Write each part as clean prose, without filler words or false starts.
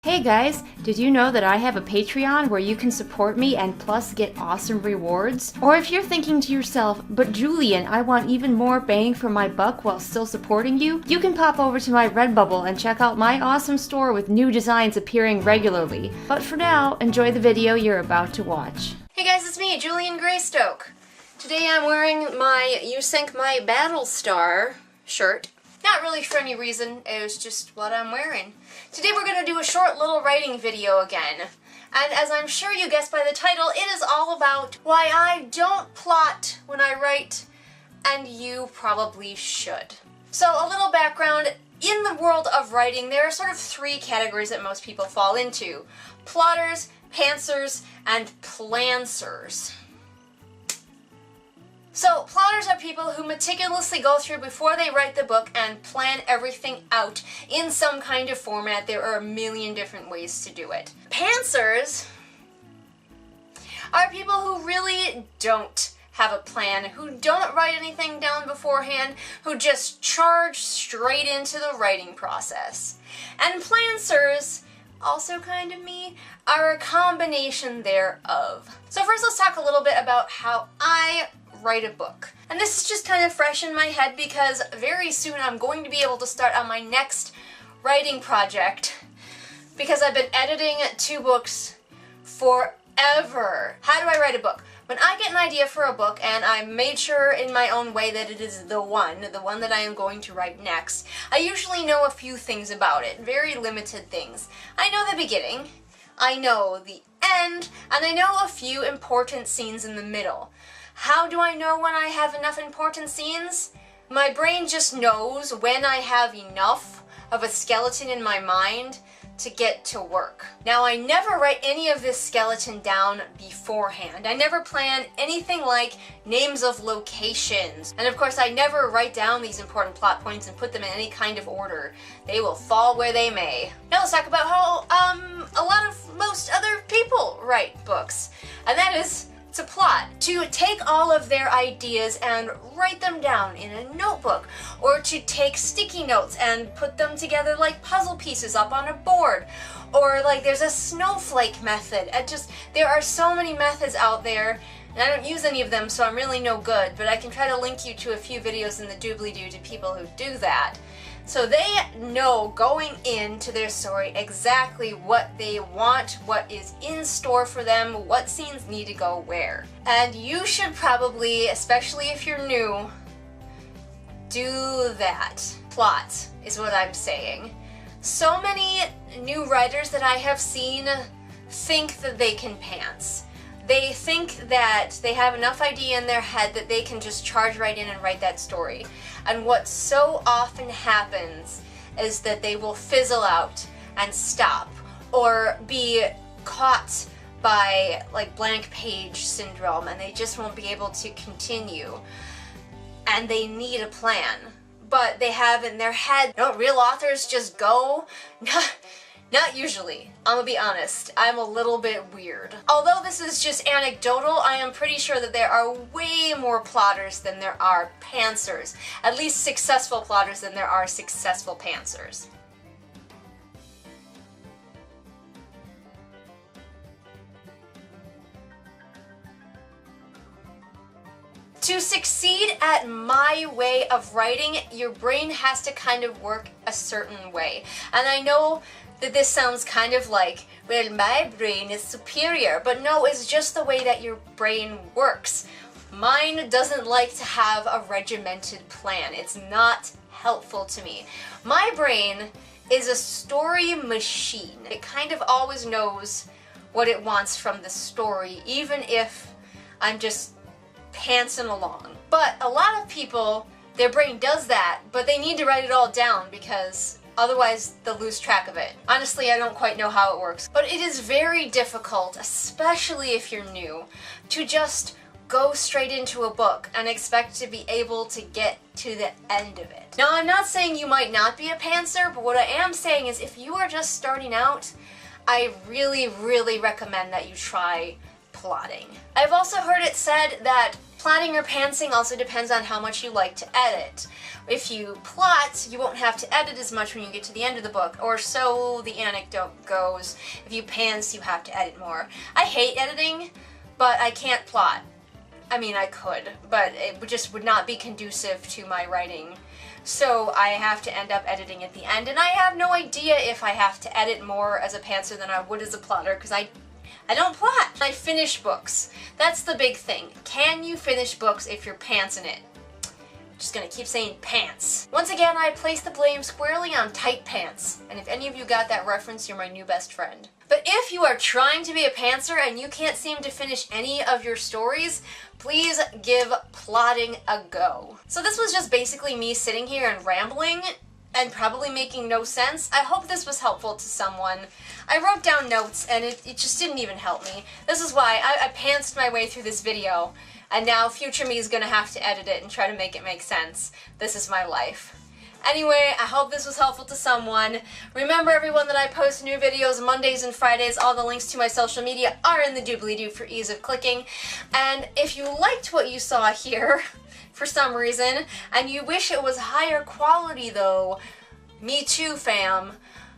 Hey guys, did you know that I have a Patreon where you can support me and plus get awesome rewards? Or if you're thinking to yourself, but Julian, I want even more bang for my buck while still supporting you, you can pop over to my Redbubble and check out my awesome store with new designs appearing regularly. But for now, enjoy the video you're about to watch. Hey guys, it's me, Julian Greystoke. Today I'm wearing my You Sank My Battle Star shirt. Not really for any reason, it was just what I'm wearing. Today we're going to do a short little writing video again. And as I'm sure you guessed by the title, it is all about why I don't plot when I write, and you probably should. So a little background, in the world of writing there are sort of three categories that most people fall into. Plotters, pantsers, and plancers. So, plotters are people who meticulously go through before they write the book and plan everything out in some kind of format. There are a million different ways to do it. Pantsers are people who really don't have a plan, who don't write anything down beforehand, who just charge straight into the writing process. And plancers, also kind of me, are a combination thereof. So first let's talk a little bit about how I write a book. And this is just kind of fresh in my head because very soon I'm going to be able to start on my next writing project because I've been editing 2 books forever. How do I write a book? When I get an idea for a book and I made sure in my own way that it is the one that I am going to write next, I usually know a few things about it, very limited things. I know the beginning, I know the end, and I know a few important scenes in the middle. How do I know when I have enough important scenes? My brain just knows when I have enough of a skeleton in my mind to get to work. Now, I never write any of this skeleton down beforehand. I never plan anything like names of locations. And of course, I never write down these important plot points and put them in any kind of order. They will fall where they may. Now let's talk about how a lot of most other people write books. And that is to plot, to take all of their ideas and write them down in a notebook, or to take sticky notes and put them together like puzzle pieces up on a board, or like there's a snowflake method. There are so many methods out there, and I don't use any of them, so I'm really no good, but I can try to link you to a few videos in the doobly-doo to people who do that. So they know going into their story exactly what they want, what is in store for them, what scenes need to go where. And you should probably, especially if you're new, do that. Plot is what I'm saying. So many new writers that I have seen think that they can pants. They think that they have enough idea in their head that they can just charge right in and write that story. And what so often happens is that they will fizzle out and stop, or be caught by like blank page syndrome, and they just won't be able to continue. And they need a plan. But they have in their head, don't real authors just go? Not usually. I'm gonna be honest, I'm a little bit weird. Although this is just anecdotal, I am pretty sure that there are way more plotters than there are pantsers. At least successful plotters than there are successful pantsers. To succeed at my way of writing, your brain has to kind of work a certain way. And I know that this sounds kind of like, well, my brain is superior, but no, it's just the way that your brain works. Mine doesn't like to have a regimented plan. It's not helpful to me. My brain is a story machine. It kind of always knows what it wants from the story, even if I'm just pantsing along. But a lot of people, their brain does that, but they need to write it all down because otherwise they'll lose track of it. Honestly, I don't quite know how it works, but it is very difficult, especially if you're new, to just go straight into a book and expect to be able to get to the end of it. Now, I'm not saying you might not be a pantser, but what I am saying is if you are just starting out, I really, really recommend that you try plotting. I've also heard it said that plotting or pantsing also depends on how much you like to edit. If you plot, you won't have to edit as much when you get to the end of the book, or so the anecdote goes. If you pants, you have to edit more. I hate editing, but I can't plot. I mean, I could, but it just would not be conducive to my writing. So I have to end up editing at the end, and I have no idea if I have to edit more as a pantser than I would as a plotter, because I don't plot. I finish books. That's the big thing. Can you finish books if you're pantsing it? Just gonna keep saying pants. Once again, I place the blame squarely on tight pants. And if any of you got that reference, you're my new best friend. But if you are trying to be a pantser and you can't seem to finish any of your stories, please give plotting a go. So this was just basically me sitting here and rambling and probably making no sense. I hope this was helpful to someone. I wrote down notes and it just didn't even help me. This is why I pantsed my way through this video, and now future me is gonna have to edit it and try to make it make sense. This is my life. Anyway, I hope this was helpful to someone. Remember, everyone, that I post new videos Mondays and Fridays. All the links to my social media are in the doobly-doo for ease of clicking. And if you liked what you saw here, for some reason, and you wish it was higher quality though, me too, fam,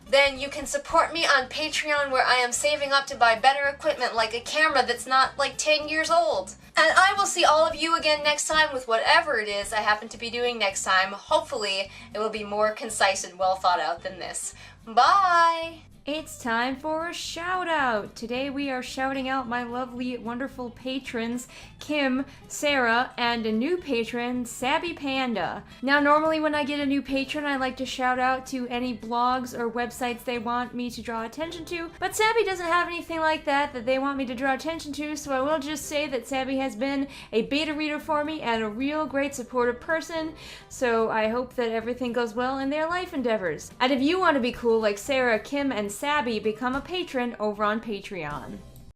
then you can support me on Patreon, where I am saving up to buy better equipment like a camera that's not like 10 years old. And I will see all of you again next time with whatever it is I happen to be doing next time. Hopefully it will be more concise and well thought out than this. Bye! It's time for a shout out. Today we are shouting out my lovely, wonderful patrons, Kim, Sarah, and a new patron, Sabby Panda. Now, normally when I get a new patron, I like to shout out to any blogs or websites they want me to draw attention to, but Sabby doesn't have anything like that they want me to draw attention to, so I will just say that Sabby has been a beta reader for me and a real great supportive person, so I hope that everything goes well in their life endeavors. And if you want to be cool like Sarah, Kim, and Sabby, become a patron over on Patreon.